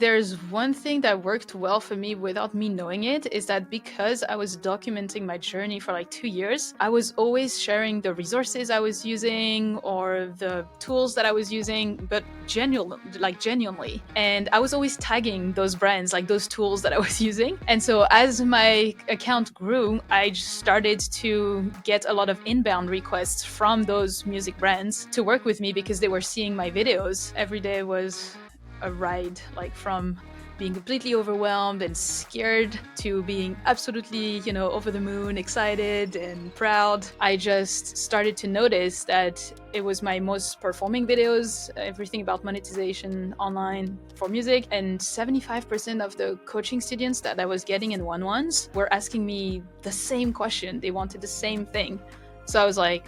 There's one thing that worked well for me without me knowing it, is that because I was documenting my journey for like 2 years, I was always sharing the resources I was using or the tools that I was using, but genuinely. And I was always tagging those brands, like those tools that I was using. And so as my account grew, I just started to get a lot of inbound requests from those music brands to work with me because they were seeing my videos. Every day was a ride, like from being completely overwhelmed and scared to being absolutely, over the moon, excited and proud. I just started to notice that it was my most performing videos, everything about monetization online for music. And 75% of the coaching students that I was getting in one-ones were asking me the same question. They wanted the same thing. So I was like,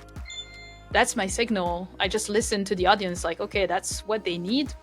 that's my signal. I just listened to the audience, like, okay, that's what they need.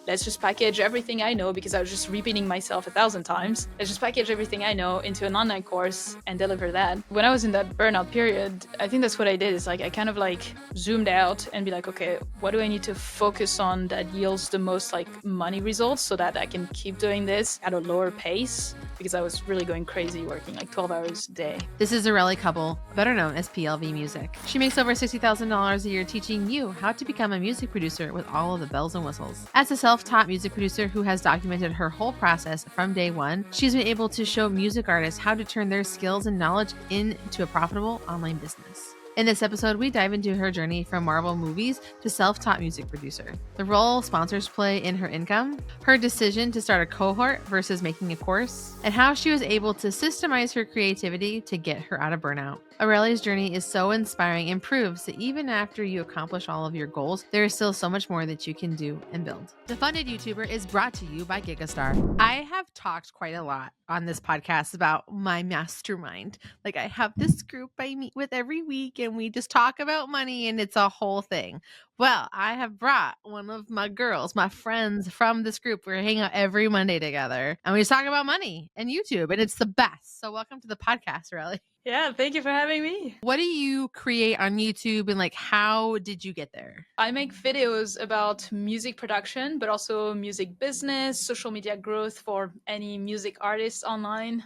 Let's just package everything I know, because I was just repeating myself 1,000 times. Let's just package everything I know into an online course and deliver that. When I was in that burnout period, I think that's what I did, is like I kind of like zoomed out and be like, okay, what do I need to focus on that yields the most like money results so that I can keep doing this at a lower pace? Because I was really going crazy working like 12 hours a day. This is a Rellie couple, better known as PLV Music. She makes over $60,000 a year teaching you how to become a music producer with all of the bells and whistles. As a self-taught music producer who has documented her whole process from day one, she's been able to show music artists how to turn their skills and knowledge into a profitable online business. In this episode, we dive into her journey from Marvel movies to self-taught music producer, the role sponsors play in her income, her decision to start a cohort versus making a course, and how she was able to systemize her creativity to get her out of burnout. Aurelie's journey is so inspiring and proves that even after you accomplish all of your goals, there is still so much more that you can do and build. The Funded YouTuber is brought to you by Gigastar. I have talked quite a lot on this podcast about my mastermind. Like, I have this group I meet with every week and we just talk about money and it's a whole thing. Well, I have brought one of my girls, my friends from this group. We hang out every Monday together and we just talk about money and YouTube, and it's the best. So welcome to the podcast, Rellie. Yeah, thank you for having me. What do you create on YouTube, and like how did you get there? I make videos about music production, but also music business, social media growth for any music artists online,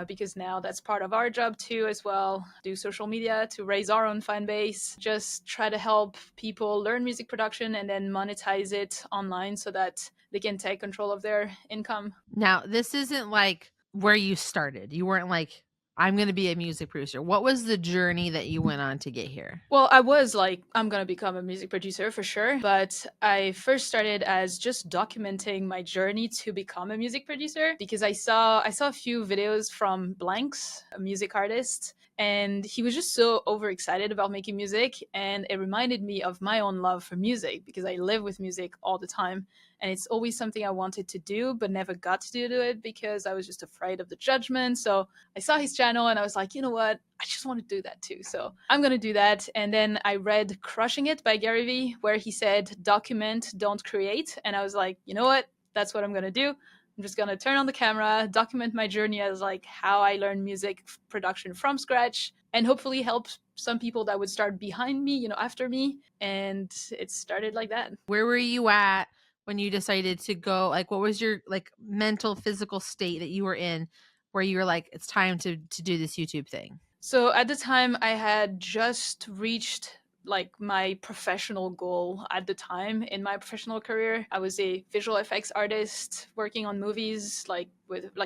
because now that's part of our job too as well. Do social media to raise our own fan base. Just try to help people learn music production and then monetize it online so that they can take control of their income. Now, this isn't like where you started. You weren't like, I'm going to be a music producer. What was the journey that you went on to get here? Well, I was like, I'm going to become a music producer for sure. But I first started as just documenting my journey to become a music producer, because I saw a few videos from Blanks, a music artist, and he was just so overexcited about making music. And it reminded me of my own love for music, because I live with music all the time. And it's always something I wanted to do, but never got to do it because I was just afraid of the judgment. So I saw his channel and I was like, you know what? I just want to do that too. So I'm going to do that. And then I read Crushing It by Gary Vee, where he said, document, don't create. And I was like, you know what? That's what I'm going to do. I'm just going to turn on the camera, document my journey as like how I learned music production from scratch, and hopefully help some people that would start behind me, after me. And it started like that. Where were you at when you decided to go? Like, what was your like mental, physical state that you were in where you were like, it's time to do this YouTube thing? So at the time, I had just reached like my professional goal at the time in my professional career. I was a visual effects artist working on movies like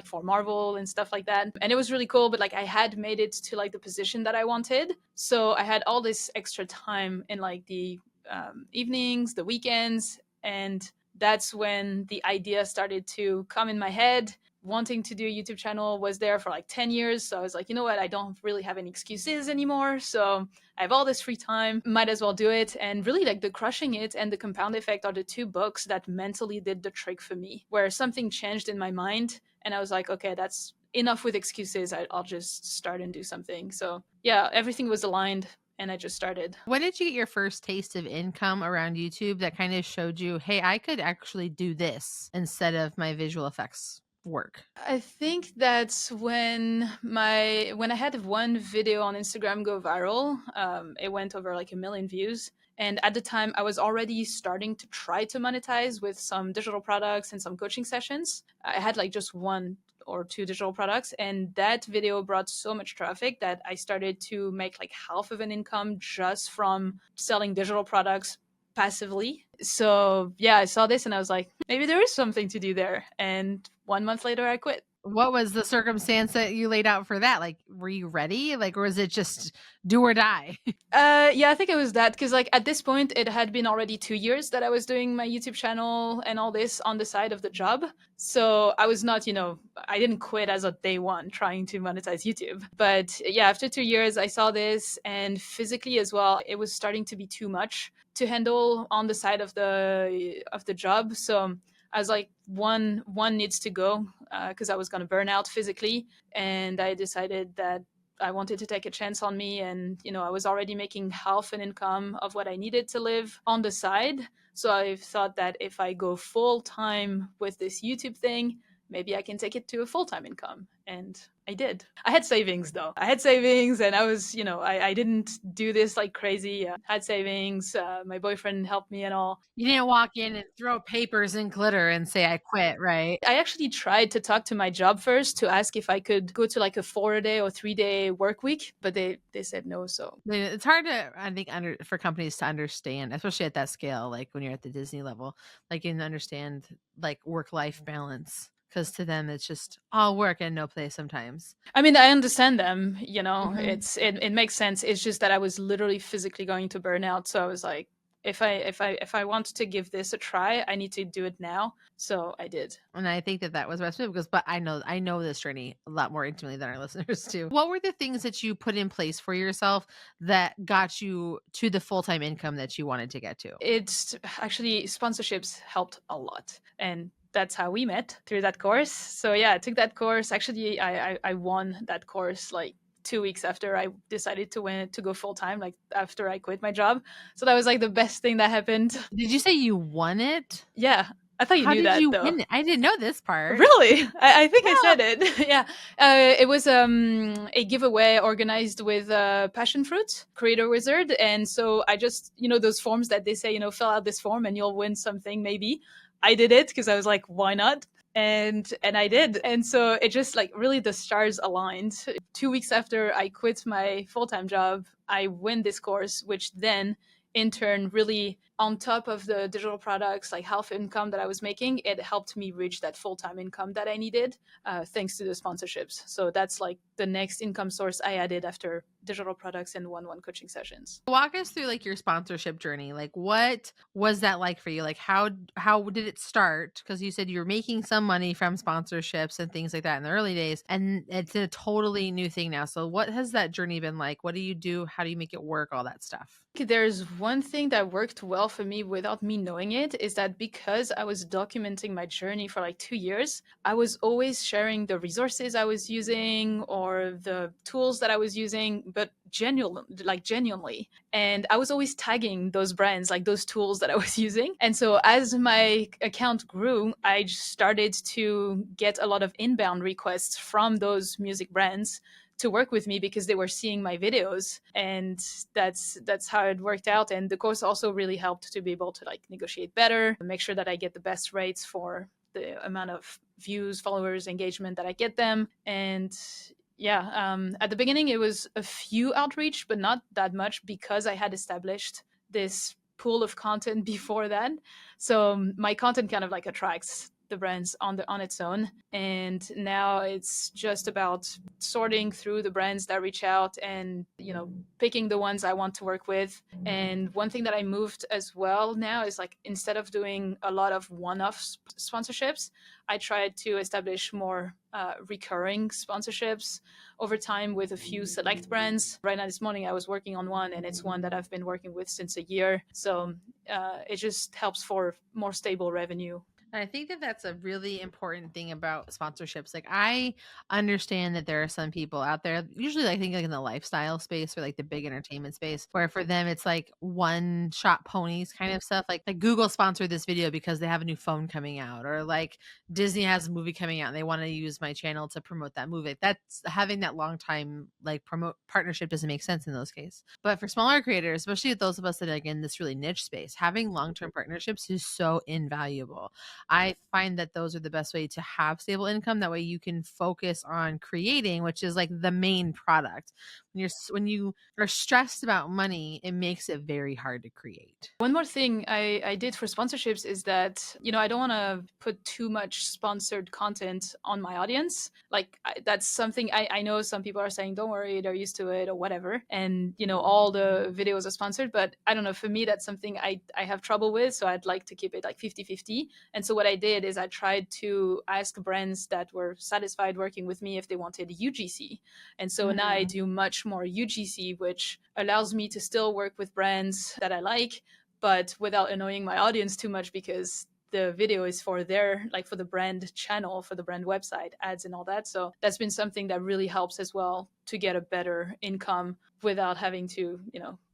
for Marvel and stuff like that. And it was really cool, but like I had made it to like the position that I wanted. So I had all this extra time in like the evenings, the weekends, and that's when the idea started to come in my head. Wanting to do a YouTube channel was there for like 10 years. So I was like, you know what? I don't really have any excuses anymore. So I have all this free time, might as well do it. And really, like the Crushing It and the Compound Effect are the two books that mentally did the trick for me, where something changed in my mind. And I was like, okay, that's enough with excuses. I'll just start and do something. So yeah, everything was aligned. And I just started. When did you get your first taste of income around YouTube that kind of showed you, hey, I could actually do this instead of my visual effects work? I think that's when I had one video on Instagram go viral. It went over like 1 million views. And at the time, I was already starting to try to monetize with some digital products and some coaching sessions. I had like just one or two digital products, and that video brought so much traffic that I started to make like half of an income just from selling digital products passively. So yeah, I saw this and I was like, maybe there is something to do there. And 1 month later, I quit. What was the circumstance that you laid out for that? Like, were you ready? Like, or was it just do or die? Yeah, I think it was that because like at this point it had been already 2 years that I was doing my YouTube channel and all this on the side of the job. So I was not, I didn't quit as a day one trying to monetize YouTube. But yeah, after 2 years, I saw this, and physically as well, it was starting to be too much to handle on the side of the job. So I was like, one needs to go because I was gonna burn out physically, and I decided that I wanted to take a chance on me. And, I was already making half an income of what I needed to live on the side. So I thought that if I go full time with this YouTube thing, maybe I can take it to a full time income. And I did. I had savings though. I had savings, and I was, I didn't do this like crazy. I had savings. My boyfriend helped me and all. You didn't walk in and throw papers and glitter and say, I quit, right? I actually tried to talk to my job first to ask if I could go to like a 4-day or 3-day work week, but they said no. So It's hard to, I think, for companies to understand, especially at that scale, like when you're at the Disney level, like you can understand like work-life balance. Because to them, it's just all work and no play sometimes. I mean, I understand them. Mhm. It makes sense. It's just that I was literally physically going to burn out. So I was like, if I want to give this a try, I need to do it now. So I did. And I think that was the best move because, but I know this journey a lot more intimately than our listeners do. What were the things that you put in place for yourself that got you to the full-time income that you wanted to get to? It's actually sponsorships helped a lot, and that's how we met, through that course. So yeah, I took that course. Actually, I won that course like 2 weeks after I decided to go full time, like after I quit my job. So that was like the best thing that happened. Did you say you won it? Yeah, I thought you How knew did that you though. win it? I didn't know this part. Really? I think I No. said it. Yeah. It was a giveaway organized with Passion Fruit, Creator Wizard. And so I just, those forms that they say, fill out this form and you'll win something maybe. I did it because I was like, why not? And I did. And so it just like really the stars aligned. 2 weeks after I quit my full-time job, I win this course, which then in turn really on top of the digital products like half income that I was making, it helped me reach that full-time income that I needed, thanks to the sponsorships. So that's like the next income source I added after digital products and one-on-one coaching sessions. Walk us through like your sponsorship journey. Like what was that like for you? Like how did it start? Because you said you were making some money from sponsorships and things like that in the early days, and it's a totally new thing now. So what has that journey been like? What do you do? How do you make it work? All that stuff. There's one thing that worked well for me without me knowing it, is that because I was documenting my journey for like 2 years, I was always sharing the resources I was using or the tools that I was using, but genuinely. And I was always tagging those brands, like those tools that I was using. And so as my account grew, I just started to get a lot of inbound requests from those music brands to work with me because they were seeing my videos, and that's how it worked out. And the course also really helped to be able to like negotiate better, make sure that I get the best rates for the amount of views, followers, engagement that I get them. And yeah, at the beginning it was a few outreach, but not that much because I had established this pool of content before that. So my content kind of like attracts the brands on its own. And now it's just about sorting through the brands that reach out and picking the ones I want to work with. And one thing that I moved as well now is like, instead of doing a lot of one-off sponsorships, I tried to establish more recurring sponsorships over time with a few select brands. Right now, this morning I was working on one, and it's one that I've been working with since a year. So it just helps for more stable revenue. I think that that's a really important thing about sponsorships. Like, I understand that there are some people out there, usually I think like in the lifestyle space or like the big entertainment space, where for them it's like one shot ponies kind of stuff. Like Google sponsored this video because they have a new phone coming out, or like Disney has a movie coming out and they want to use my channel to promote that movie. That's having that long time like promote partnership doesn't make sense in those cases. But for smaller creators, especially those of us that are like in this really niche space, having long-term partnerships is so invaluable. I find that those are the best way to have stable income. That way you can focus on creating, which is like the main product. When you are stressed about money, it makes it very hard to create. One more thing I did for sponsorships is that, I don't want to put too much sponsored content on my audience. Like, that's something I know some people are saying, don't worry, they're used to it or whatever. And, all the videos are sponsored. But I don't know, for me, that's something I have trouble with. So I'd like to keep it like 50-50. And so what I did is I tried to ask brands that were satisfied working with me if they wanted UGC. And so now I do much more UGC, which allows me to still work with brands that I like, but without annoying my audience too much, because the video is for their, like, for the brand channel, for the brand website, ads and all that. So that's been something that really helps as well to get a better income without having to,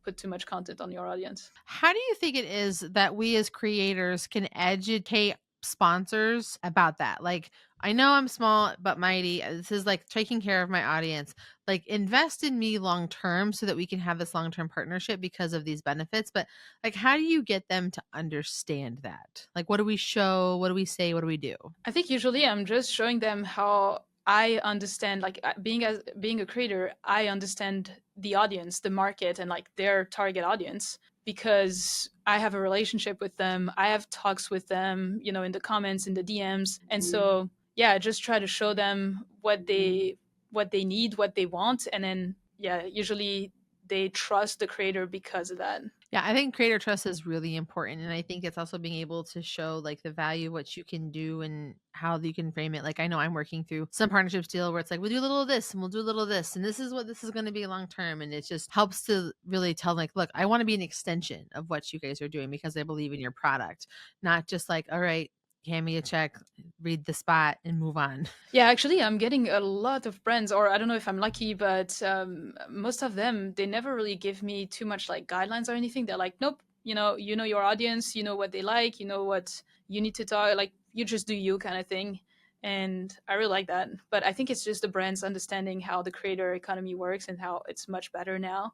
put too much content on your audience. How do you think it is that we as creators can educate sponsors about that? Like, I know I'm small but mighty. This is like taking care of my audience. Like, invest in me long term so that we can have this long term partnership because of these benefits. But like, how do you get them to understand that? Like, what do we show? What do we say? What do we do? I think usually I'm just showing them how I understand, like, being a creator, I understand the audience, the market, and like their target audience, because I have a relationship with them. I have talks with them, in the comments, in the DMs. And so, yeah, just try to show them what they need, what they want, and then, yeah, usually they trust the creator because of that. Yeah, I think creator trust is really important. And I think it's also being able to show like the value of what you can do and how you can frame it. Like, I know I'm working through some partnerships deal where it's like, we'll do a little of this and we'll do a little of this. And this is what this is going to be long term. And it just helps to really tell, like, look, I want to be an extension of what you guys are doing because I believe in your product, not just like, all right, hand me a check, read the spot, and move on. Yeah, actually, I'm getting a lot of brands, or I don't know if I'm lucky, but most of them, they never really give me too much like guidelines or anything. They're like, nope, you know your audience, you know what they like, you know what you need to talk, like, you just do you kind of thing. And I really like that. But I think it's just the brands understanding how the creator economy works and how it's much better now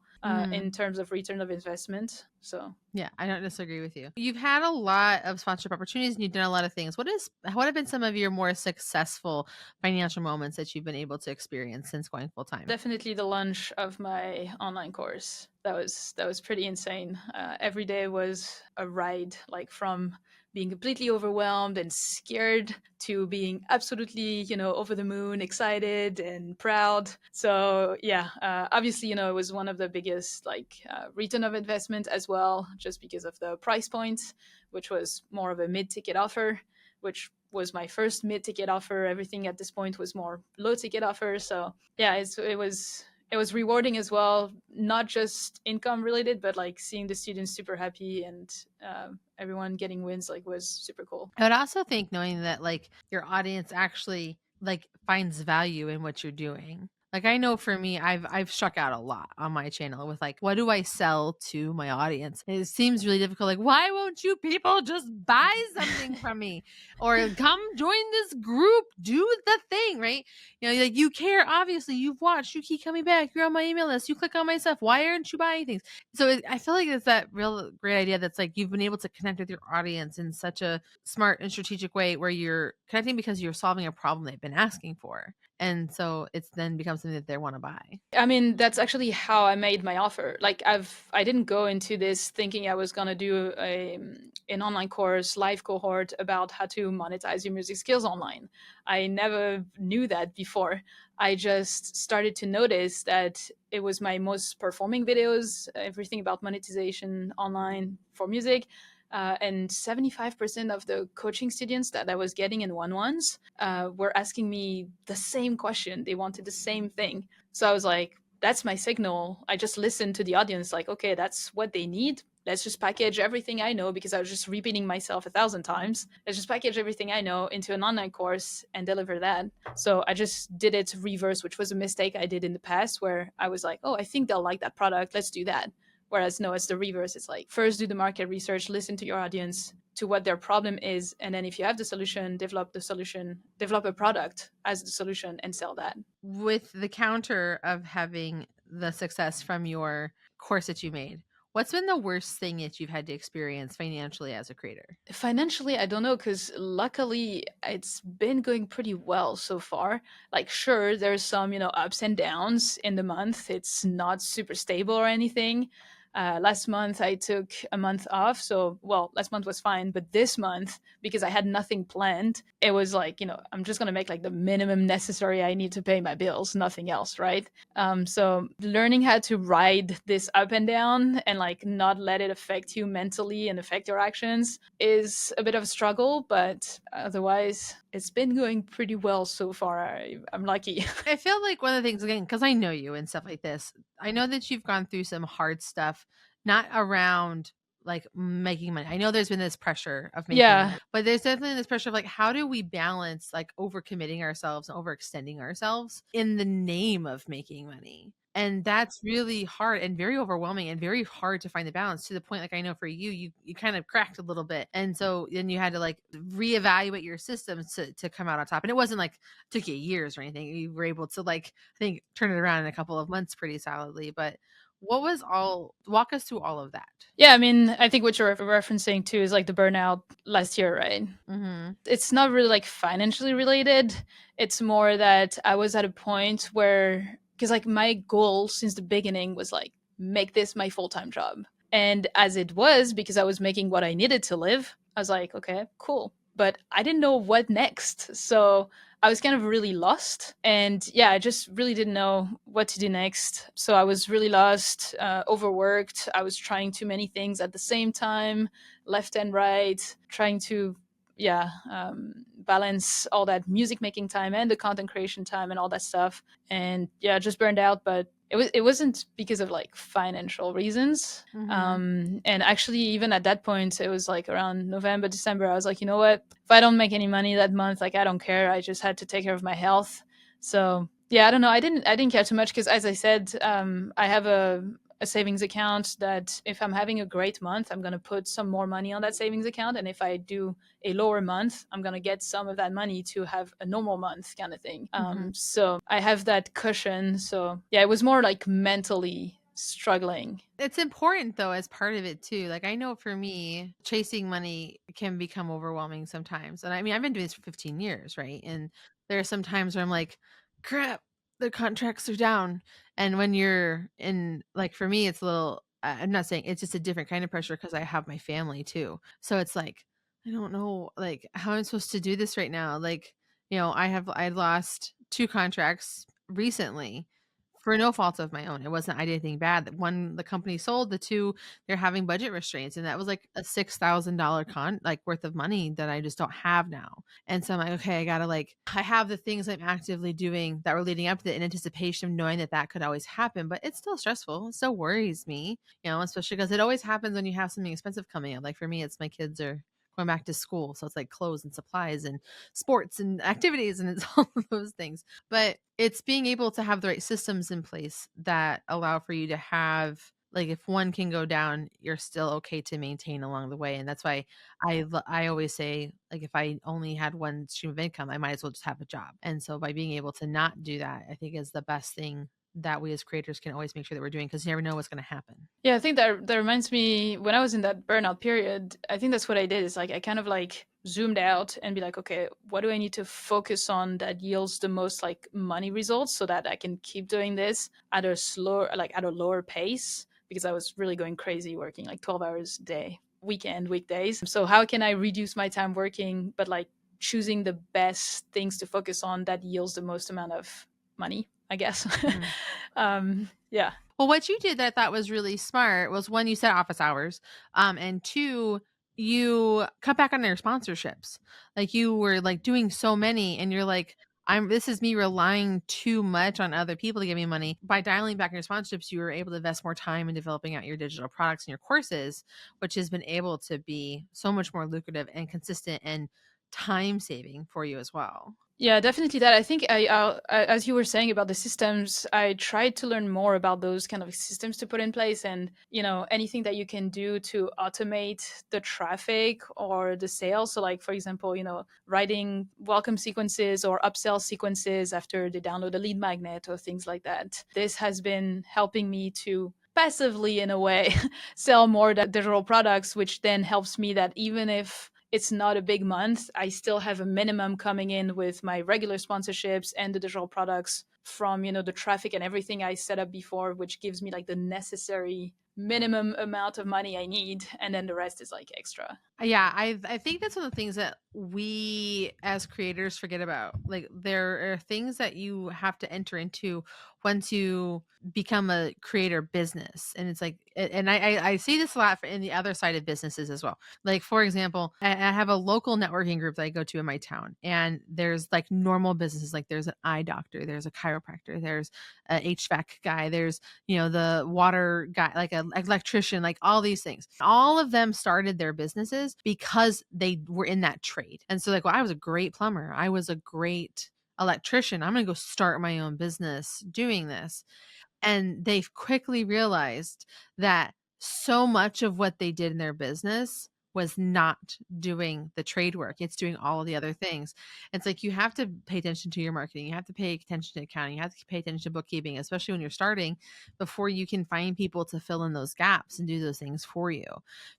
in terms of return of investment. So Yeah, I don't disagree with you. You've had a lot of sponsorship opportunities and you've done a lot of things. What have been some of your more successful financial moments that you've been able to experience since going full time? definitely the launch of my online course. That was pretty insane. Every day was a ride, like from being completely overwhelmed and scared to being absolutely, over the moon, excited and proud. So yeah, obviously, it was one of the biggest like return of investment as well, just because of the price point, which was more of a mid-ticket offer, which was my first mid-ticket offer. Everything at this point was more low-ticket offer. So yeah, it was rewarding as well, not just income related, but like seeing the students super happy and everyone getting wins, like, was super cool. I would also think knowing that like your audience actually like finds value in what you're doing. Like, I know for me, I've struck out a lot on my channel with like, what do I sell to my audience? It seems really difficult. Like, why won't you people just buy something from me or come join this group? Do the thing, right? Like, you care. Obviously, you've watched. You keep coming back. You're on my email list. You click on my stuff. Why aren't you buying things? So I feel like it's that real great idea that's like you've been able to connect with your audience in such a smart and strategic way where you're connecting because you're solving a problem they've been asking for. And so it's then becomes something that they want to buy. I mean, that's actually how I made my offer. Like, I didn't go into this thinking I was gonna do an online course, live cohort about how to monetize your music skills online. I never knew that before. I just started to notice that it was my most performing videos, everything about monetization online for music. And 75% of the coaching students that I was getting in one-ones were asking me the same question. They wanted the same thing. So I was like, that's my signal. I just listened to the audience, like, okay, that's what they need. let's just package everything I know, because I was just repeating myself 1,000 times. Let's just package everything I know into an online course and deliver that. So I just did it reverse, which was a mistake I did in the past, where I was like, oh, I think they'll like that product. Let's do that. Whereas no, it's the reverse. It's like, first do the market research, listen to your audience, to what their problem is, and then if you have the solution, develop a product as the solution and sell that. With the counter of having the success from your course that you made, what's been the worst thing that you've had to experience financially as a creator? Financially, I don't know, because luckily it's been going pretty well so far. Like, sure, there's some, ups and downs in the month. It's not super stable or anything. Last month I took a month off, so well, last month was fine, but this month, because I had nothing planned, it was like, I'm just gonna make like the minimum necessary I need to pay my bills, nothing else, right? So learning how to ride this up and down and like not let it affect you mentally and affect your actions is a bit of a struggle, but otherwise it's been going pretty well so far. I'm lucky. I feel like one of the things, again, because I know you and stuff like this, I know that you've gone through some hard stuff, not around like making money. I know there's been this pressure of making Yeah. money, but there's definitely this pressure of like, how do we balance like overcommitting ourselves and overextending ourselves in the name of making money? And that's really hard and very overwhelming and very hard to find the balance, to the point, like, I know for you kind of cracked a little bit. And so then you had to like reevaluate your systems to come out on top. And it wasn't like took you years or anything. You were able to like, I think, turn it around in a couple of months pretty solidly. But walk us through all of that. Yeah, I mean, I think what you're referencing to is like the burnout last year, right? Mm-hmm. It's not really like financially related. It's more that I was at a point where, because like my goal since the beginning was like, make this my full-time job. And as it was, because I was making what I needed to live, I was like, okay, cool. But I didn't know what next. So I was kind of really lost. And yeah, I just really didn't know what to do next. So I was really lost, overworked. I was trying too many things at the same time, left and right, trying to balance all that music making time and the content creation time and all that stuff. And yeah, just burned out. But it wasn't because of like financial reasons. Mm-hmm. And actually, even at that point, it was like around November, December, I was like, you know what, if I don't make any money that month, like, I don't care. I just had to take care of my health. So yeah, I don't know, I didn't care too much, because as I said, I have a savings account that if I'm having a great month, I'm going to put some more money on that savings account. And if I do a lower month, I'm going to get some of that money to have a normal month kind of thing. Mm-hmm. So I have that cushion. So yeah, it was more like mentally struggling. It's important though, as part of it too. Like, I know for me, chasing money can become overwhelming sometimes. And I mean, I've been doing this for 15 years, right? And there are some times where I'm like, crap, the contracts are down. And when you're in, like, for me, it's a little, I'm not saying it's just a different kind of pressure because I have my family too. So it's like, I don't know, like, how I'm supposed to do this right now. Like, I lost 2 contracts recently for no fault of my own. It wasn't I did anything bad. That one, the company sold. The two, they're having budget restraints, and that was like a $6,000 worth of money that I just don't have now. And so I'm like, okay, I gotta I have the things I'm actively doing that were leading up to it in anticipation of knowing that that could always happen, but it's still stressful. It still worries me, especially because it always happens when you have something expensive coming up. Like for me, it's my kids are going back to school, so it's like clothes and supplies and sports and activities, and it's all of those things. But it's being able to have the right systems in place that allow for you to have, like, if one can go down, you're still okay to maintain along the way. And that's why I always say, like, if I only had one stream of income, I might as well just have a job. And so by being able to not do that, I think is the best thing that we as creators can always make sure that we're doing, because you never know what's going to happen. Yeah, I think that reminds me, when I was in that burnout period, I think that's what I did, is like I kind of like zoomed out and be like, okay, what do I need to focus on that yields the most like money results, so that I can keep doing this at a slower, like at a lower pace, because I was really going crazy working like 12 hours a day, weekend, weekdays. So how can I reduce my time working, but like choosing the best things to focus on that yields the most amount of money, I guess. Yeah. Well, what you did that I thought was really smart was, one, you set office hours, and two, you cut back on your sponsorships. Like, you were like doing so many, and you're like, this is me relying too much on other people to give me money. By dialing back your sponsorships, you were able to invest more time in developing out your digital products and your courses, which has been able to be so much more lucrative and consistent and time saving for you as well. Yeah, definitely that. I think as you were saying about the systems, I tried to learn more about those kind of systems to put in place, and anything that you can do to automate the traffic or the sales. So, like for example, writing welcome sequences or upsell sequences after they download a lead magnet or things like that. This has been helping me to passively, in a way, sell more digital products, which then helps me that even if it's not a big month, I still have a minimum coming in with my regular sponsorships and the digital products from, the traffic and everything I set up before, which gives me like the necessary minimum amount of money I need. And then the rest is like extra. Yeah, I think that's one of the things that we as creators forget about. Like there are things that you have to enter into once you become a creator business. And it's like and I see this a lot in the other side of businesses as well. Like for example, I have a local networking group that I go to in my town, and there's like normal businesses, like there's an eye doctor, there's a chiropractor, there's a HVAC guy, there's the water guy, like an electrician, like all these things. All of them started their businesses because they were in that trade. And so like, well, I was a great plumber. I was a great electrician. I'm going to go start my own business doing this. And they've quickly realized that so much of what they did in their business was not doing the trade work. It's doing all of the other things. It's like you have to pay attention to your marketing. You have to pay attention to accounting. You have to pay attention to bookkeeping, especially when you're starting, before you can find people to fill in those gaps and do those things for you.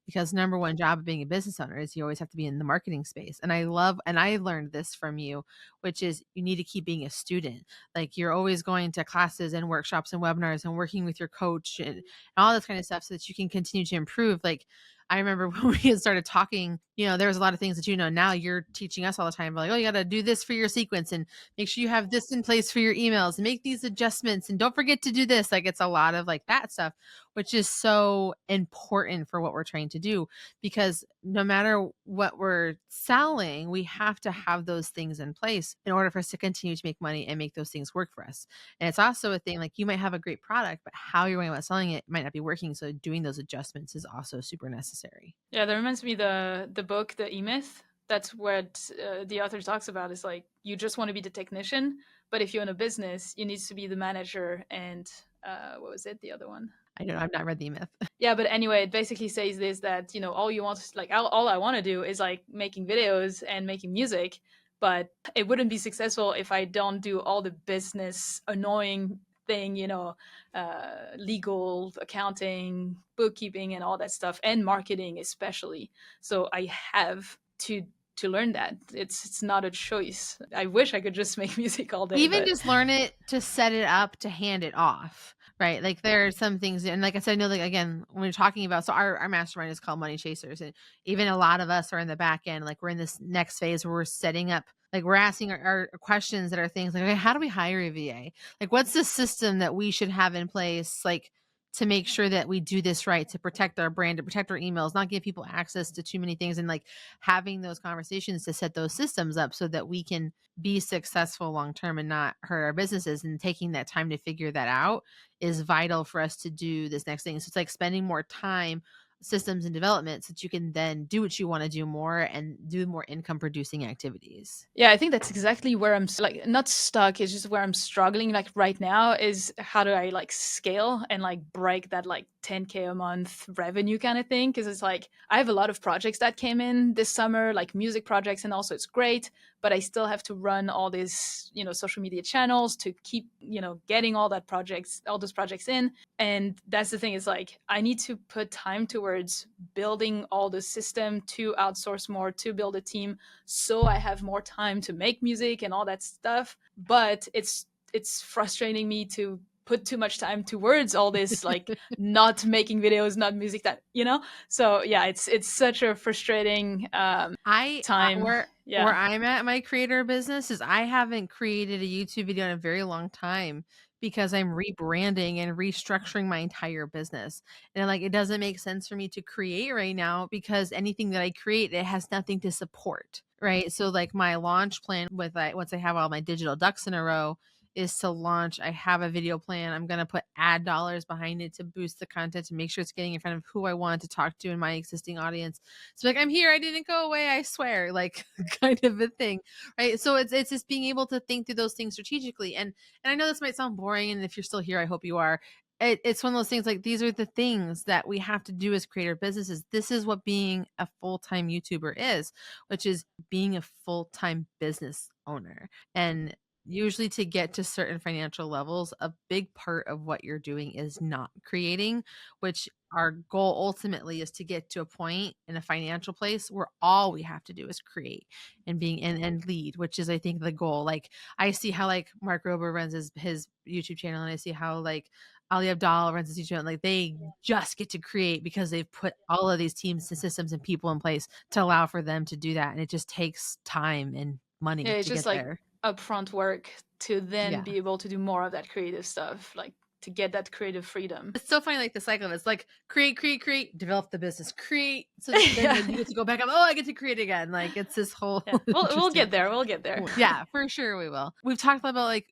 Because number one job of being a business owner is you always have to be in the marketing space. And I learned this from you, which is you need to keep being a student. Like you're always going to classes and workshops and webinars and working with your coach and all this kind of stuff so that you can continue to improve. Like I remember when we had started talking, there was a lot of things that now you're teaching us all the time. Like, oh, you got to do this for your sequence and make sure you have this in place for your emails and make these adjustments and don't forget to do this. Like it's a lot of like that stuff, which is so important for what we're trying to do, because no matter what we're selling, we have to have those things in place in order for us to continue to make money and make those things work for us. And it's also a thing like you might have a great product, but how you're going about selling it might not be working. So doing those adjustments is also super necessary. Yeah, that reminds me the book, The E-Myth. That's what the author talks about. Is like you just want to be the technician, but if you own a business, you need to be the manager. And what was it? The other one. I don't know. I've not read the E-Myth. Yeah, but anyway, it basically says this, that all you want, like all I want to do is like making videos and making music, but it wouldn't be successful if I don't do all the business annoying thing, legal, accounting, bookkeeping, and all that stuff, and marketing especially. So I have to learn that. It's not a choice. I wish I could just make music all day. Even but just learn it to set it up to hand it off. Right. Like there are some things, and like I said, I know, like again, when we're talking about, so our mastermind is called Money Chasers, and even a lot of us are in the back end. Like we're in this next phase where we're setting up, like we're asking our questions that are things like, okay, how do we hire a VA? Like what's the system that we should have in place, like to make sure that we do this right, to protect our brand, to protect our emails, not give people access to too many things, and like having those conversations to set those systems up so that we can be successful long term and not hurt our businesses. And taking that time to figure that out is vital for us to do this next thing. So it's like spending more time, systems and development, so that you can then do what you want to do more and do more income producing activities. Yeah, I think that's exactly where I'm like not stuck. It's just where I'm struggling like right now is how do I like scale and like break that like 10K a month revenue kind of thing. Cause it's like I have a lot of projects that came in this summer, like music projects, and also it's great, but I still have to run all these, social media channels to keep, getting all those projects in. And that's the thing, is like I need to put time towards building all the system to outsource more, to build a team, so I have more time to make music and all that stuff. But it's frustrating me to put too much time towards all this, like not making videos, not music, that so yeah, it's such a frustrating time. Where Yeah. I'm at my creator business is I haven't created a YouTube video in a very long time because I'm rebranding and restructuring my entire business. And like it doesn't make sense for me to create right now because anything that I create, it has nothing to support. right? So like my launch plan with once I have all my digital ducks in a row is to launch. I have a video plan. I'm going to put ad dollars behind it to boost the content to make sure it's getting in front of who I want to talk to in my existing audience. So like, I'm here. I didn't go away. I swear, like kind of a thing. Right. So it's just being able to think through those things strategically. And I know this might sound boring. And if you're still here, I hope you are. It's one of those things like these are the things that we have to do as creator businesses. This is what being a full-time YouTuber is, which is being a full-time business owner. And usually to get to certain financial levels, a big part of what you're doing is not creating, which our goal ultimately is to get to a point in a financial place where all we have to do is create and being and lead, which is I think the goal. Like I see how like Mark Rober runs his YouTube channel, and I see how like Ali Abdaal runs his YouTube channel. Like they just get to create because they've put all of these teams and systems and people in place to allow for them to do that. And it just takes time and money It's to just get like there. upfront work to then Yeah. be able to do more of that creative stuff, like to get that creative freedom. It's so funny, like the cycle of it's like create, develop the business, create. So then Yeah. when you get to go back up, oh, I get to create again. Like it's this whole Yeah. We'll interesting. get there. We'll get there. Yeah, for sure we will. We've talked about like,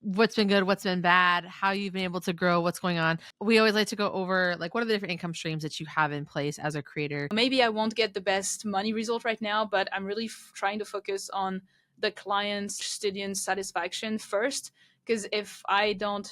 what's been good, what's been bad, how you've been able to grow, what's going on. We always like to go over like what are the different income streams that you have in place as a creator. Maybe I won't get the best money result right now, but I'm really trying to focus on the client's student satisfaction first. Because if I don't,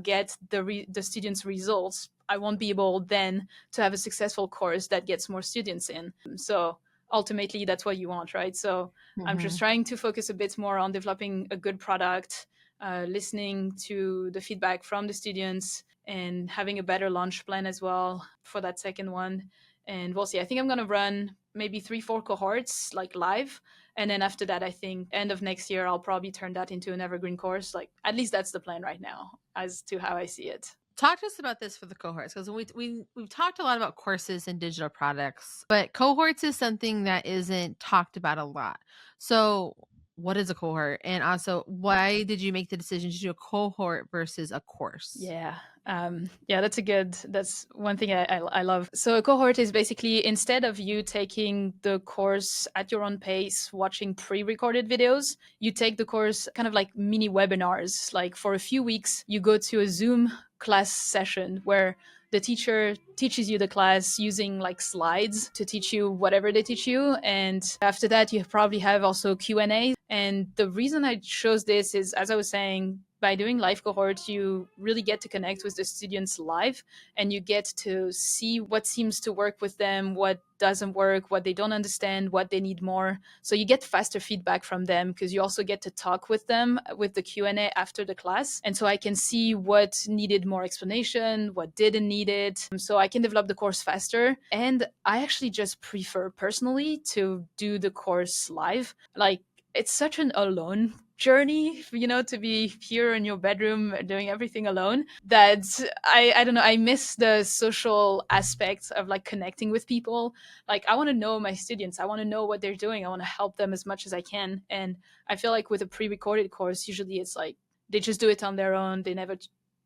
get the students' results, I won't be able then to have a successful course that gets more students in. So ultimately, that's what you want, right? So I'm just trying to focus a bit more on developing a good product, listening to the feedback from the students, and having a better launch plan as well for that second one. And we'll see. I think I'm going to run maybe 3-4 cohorts like live. And then after that, I think end of next year, I'll probably turn that into an evergreen course. Like at least that's the plan right now as to how I see it. Talk to us about this for the cohorts, because we've talked a lot about courses and digital products, but cohorts is something that isn't talked about a lot. So what is a cohort? And also, why did you make the decision to do a cohort versus a course? Yeah. That's one thing I love. So a cohort is basically, instead of you taking the course at your own pace, watching pre-recorded videos, you take the course kind of like mini webinars. Like for a few weeks, you go to a Zoom class session where the teacher teaches you the class using like slides to teach you whatever they teach you. And after that, you probably have also Q&A. And the reason I chose this is, as I was saying, by doing live cohorts, you really get to connect with the students live, and you get to see what seems to work with them, what doesn't work, what they don't understand, what they need more. So you get faster feedback from them because you also get to talk with them with the Q&A after the class. And so I can see what needed more explanation, what didn't need it. So I can develop the course faster. And I actually just prefer personally to do the course live. Like it's such an alone journey, to be here in your bedroom doing everything alone, that I don't know, I miss the social aspects of like connecting with people. Like I want to know my students, I want to know what they're doing, I want to help them as much as I can. And I feel like with a pre-recorded course, usually it's like they just do it on their own, they never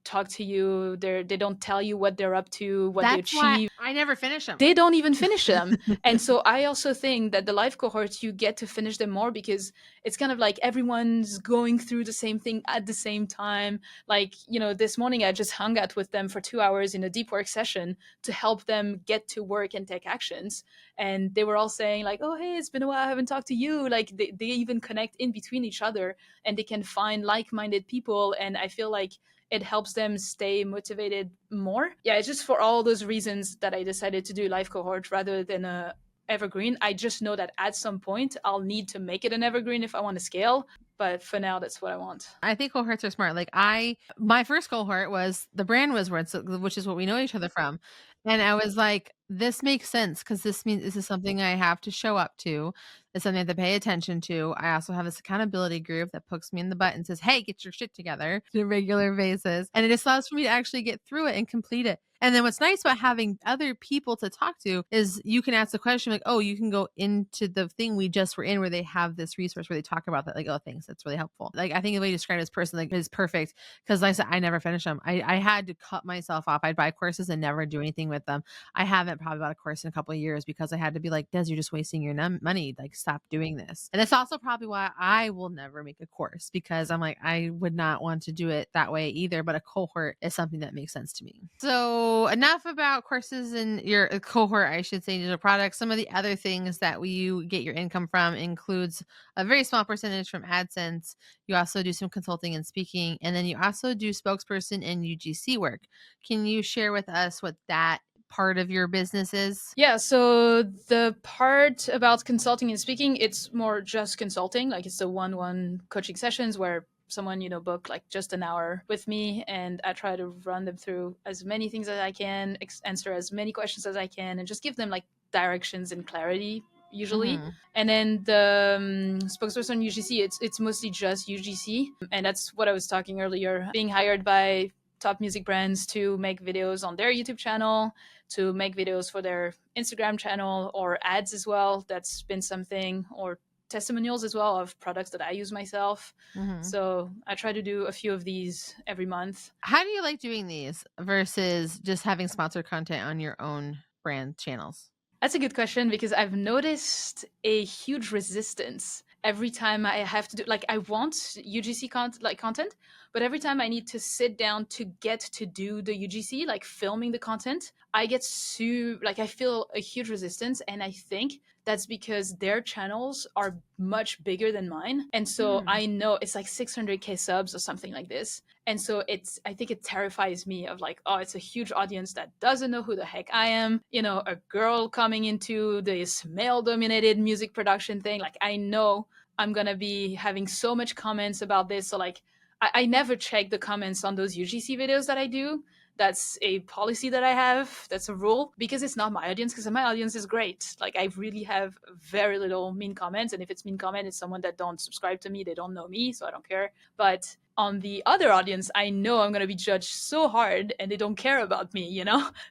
talk to you, they don't tell you what they're up to, what they That's why achieve. I never finish them. They don't even finish them. And so I also think that the live cohorts, you get to finish them more because it's kind of like everyone's going through the same thing at the same time. Like, this morning I just hung out with them for 2 hours in a deep work session to help them get to work and take actions. And they were all saying like, oh, hey, it's been a while, I haven't talked to you. Like they even connect in between each other, and they can find like-minded people. And I feel like it helps them stay motivated more. Yeah, it's just for all those reasons that I decided to do live cohort rather than a evergreen. I just know that at some point I'll need to make it an evergreen if I want to scale. But for now, that's what I want. I think cohorts are smart. Like my first cohort was the brand was words, which is what we know each other from. And I was like, this makes sense because this means this is something I have to show up to. It's something I have to pay attention to. I also have this accountability group that pokes me in the butt and says, hey, get your shit together on a regular basis. And it just allows for me to actually get through it and complete it. And then what's nice about having other people to talk to is you can ask the question like, oh, you can go into the thing we just were in where they have this resource where they talk about that. Like, oh, thanks. That's really helpful. Like, I think the way you describe this person like is perfect because like I said, I never finish them. I had to cut myself off. I'd buy courses and never do anything with them. I haven't probably bought a course in a couple of years because I had to be like, Des, you're just wasting your money. Like, stop doing this. And that's also probably why I will never make a course, because I'm like, I would not want to do it that way either. But a cohort is something that makes sense to me. So enough about courses and your cohort, I should say, digital products. Some of the other things that you get your income from includes a very small percentage from AdSense. You also do some consulting and speaking, and then you also do spokesperson and UGC work. Can you share with us what that part of your business is? Yeah, so the part about consulting and speaking, it's more just consulting. Like it's the one-one coaching sessions where someone, book like just an hour with me, and I try to run them through as many things as I can, answer as many questions as I can, and just give them like directions and clarity usually. Mm-hmm. And then the spokesperson UGC, it's mostly just UGC, and that's what I was talking earlier, being hired by top music brands to make videos on their YouTube channel, to make videos for their Instagram channel, or ads as well. That's been something, or testimonials as well of products that I use myself. Mm-hmm. So I try to do a few of these every month. How do you like doing these versus just having sponsored content on your own brand channels? That's a good question, because I've noticed a huge resistance every time I have to do, like, I want UGC content, but every time I need to sit down to get to do the UGC, like filming the content, I get I feel a huge resistance, and I think that's because their channels are much bigger than mine, and so I know it's like 600K subs or something like this. And so I think it terrifies me of like, oh, it's a huge audience that doesn't know who the heck I am. A girl coming into this male dominated music production thing. Like, I know I'm going to be having so much comments about this. So like, I never check the comments on those UGC videos that I do. That's a policy that I have. That's a rule, because it's not my audience, because my audience is great. Like, I really have very little mean comments. And if it's mean comment, it's someone that don't subscribe to me. They don't know me, so I don't care. But on the other audience, I know I'm going to be judged so hard, and they don't care about me.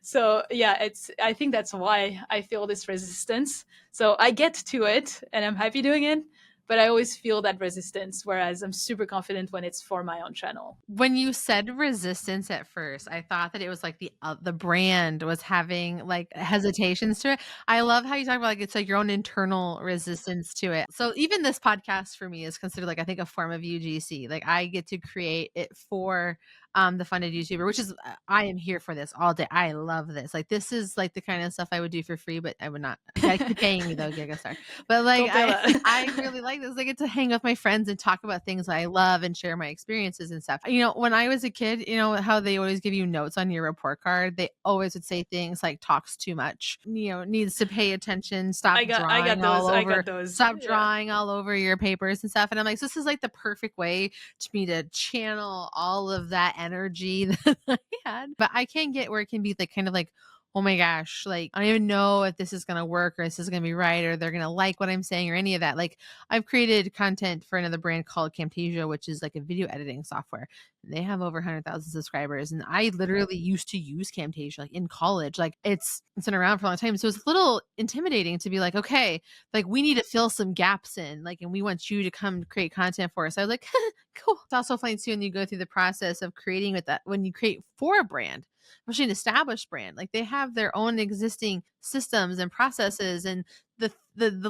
So yeah, I think that's why I feel this resistance. So I get to it, and I'm happy doing it, but I always feel that resistance, whereas I'm super confident when it's for my own channel. When you said resistance at first, I thought that it was like the brand was having like hesitations to it. I love how you talk about like it's like your own internal resistance to it. So even this podcast for me is considered like, I think, a form of UGC. Like, I get to create it for the funded YouTuber, which is, I am here for this all day. I love this. Like, this is like the kind of stuff I would do for free, but I would not. You gotta keep paying me though, Gigastar. But like, Don't feel that. I really like this. I get to hang with my friends and talk about things I love and share my experiences and stuff. When I was a kid, how they always give you notes on your report card. They always would say things like talks too much, needs to pay attention, stop drawing all over, stop drawing all over your papers and stuff. And I'm like, so this is like the perfect way to me to channel all of that energy that I had. But I can get where it can be like kind of like, oh my gosh, like, I don't even know if this is going to work or this is going to be right or they're going to like what I'm saying or any of that. Like, I've created content for another brand called Camtasia, which is like a video editing software. They have over 100,000 subscribers. And I literally used to use Camtasia like in college. Like, it's been around for a long time. So it's a little intimidating to be like, okay, like, we need to fill some gaps in, like, and we want you to come create content for us. I was like, cool. It's also fun too when you go through the process of creating with that, when you create for a brand, especially an established brand, like they have their own existing systems and processes, and the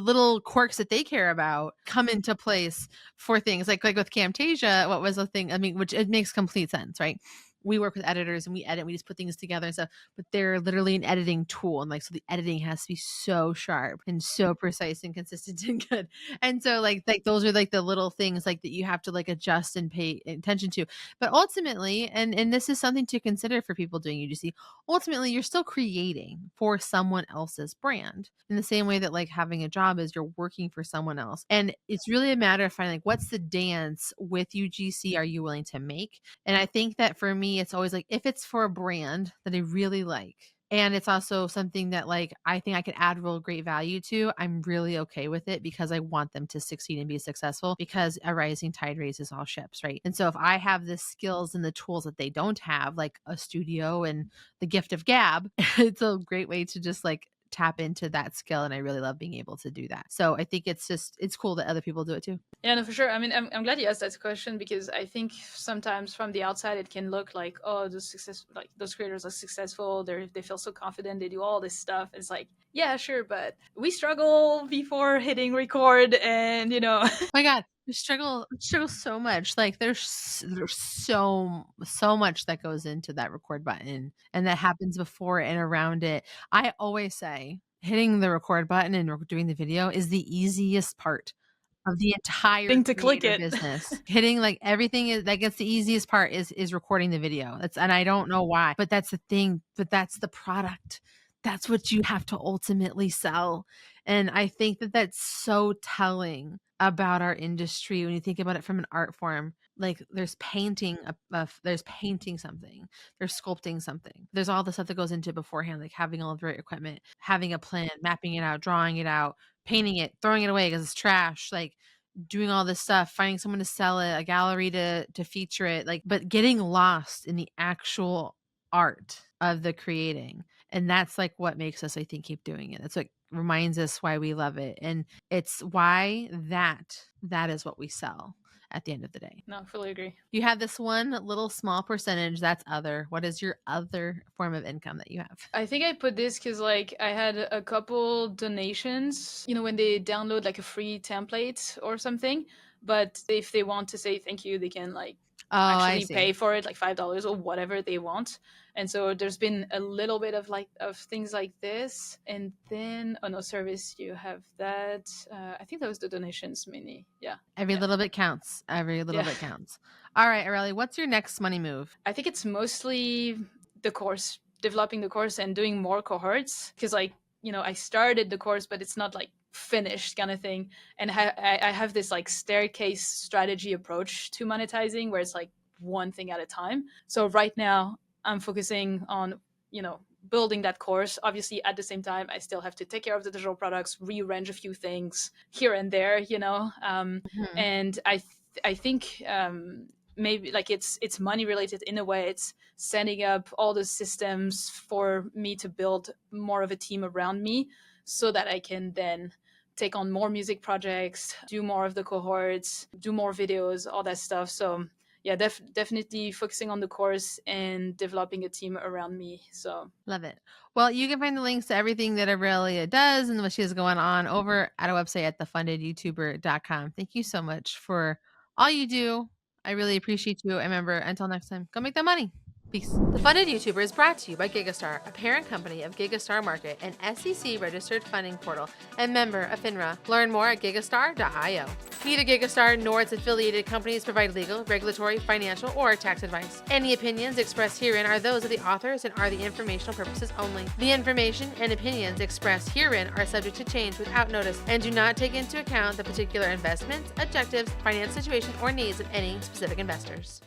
little quirks that they care about come into place for things like with Camtasia. What was the thing? I mean, which it makes complete sense, right? We work with editors and we edit, we just put things together and stuff, but they're literally an editing tool. And like, so the editing has to be so sharp and so precise and consistent and good. And so like those are like the little things like that you have to like adjust and pay attention to. But ultimately, and this is something to consider for people doing UGC, ultimately you're still creating for someone else's brand in the same way that like having a job is, you're working for someone else. And it's really a matter of finding like, what's the dance with UGC are you willing to make? And I think that for me, it's always like, if it's for a brand that I really like, and it's also something that like I think I could add real great value to, I'm really okay with it, because I want them to succeed and be successful, because a rising tide raises all ships, right? And so if I have the skills and the tools that they don't have, like a studio and the gift of gab, it's a great way to just like tap into that skill, and I really love being able to do that. So I think it's cool that other people do it too. Yeah, no, for sure. I mean, I'm glad you asked that question because I think sometimes from the outside it can look like, oh, those creators are successful. They feel so confident. They do all this stuff. It's like, yeah, sure, but we struggle before hitting record, and Oh my God, we struggle so much. Like there's so much that goes into that record button, and that happens before and around it. I always say hitting the record button and doing the video is the easiest part of the entire thing to click creator it. business. Hitting like everything is that gets the easiest part is recording the video. And I don't know why, but that's the thing, but that's the product. That's what you have to ultimately sell. And I think that that's so telling about our industry when you think about it from an art form. Like there's painting there's painting something, there's sculpting something, there's all the stuff that goes into beforehand, like having all of the right equipment, having a plan, mapping it out, drawing it out, painting it, throwing it away because it's trash, like doing all this stuff, finding someone to sell it, a gallery to feature it, like, but getting lost in the actual art of the creating. And that's like what makes us, I think, keep doing it. That's what reminds us why we love it. And it's why that is what we sell at the end of the day. No, fully agree. You have this one little small percentage that's other. What is your other form of income that you have? I think I put this because like I had a couple donations, when they download like a free template or something. But if they want to say thank you, they can like actually pay for it, like $5 or whatever they want. And so there's been a little bit of things like this. And then no service, you have that. I think that was the donations mainly. Yeah. Every little bit counts. Every little bit counts. All right, Aurelie, what's your next money move? I think it's mostly the course, developing the course and doing more cohorts. Because like, I started the course, but it's not like finished kind of thing. And I have this like staircase strategy approach to monetizing where it's like one thing at a time. So right now I'm focusing on, building that course. Obviously at the same time, I still have to take care of the digital products, rearrange a few things here and there, and I think maybe like it's money related in a way. It's setting up all the systems for me to build more of a team around me so that I can then take on more music projects, do more of the cohorts, do more videos, all that stuff. So yeah, definitely focusing on the course and developing a team around me. So love it. Well, you can find the links to everything that Aurelie does and what she has going on over at our website at thefundedYouTuber.com. Thank you so much for all you do. I really appreciate you. And remember, until next time, go make that money. Peace. The Funded YouTuber is brought to you by Gigastar, a parent company of Gigastar Market, an SEC-registered funding portal, and member of FINRA. Learn more at gigastar.io. Neither Gigastar nor its affiliated companies provide legal, regulatory, financial, or tax advice. Any opinions expressed herein are those of the authors and are the informational purposes only. The information and opinions expressed herein are subject to change without notice and do not take into account the particular investments, objectives, financial situation, or needs of any specific investors.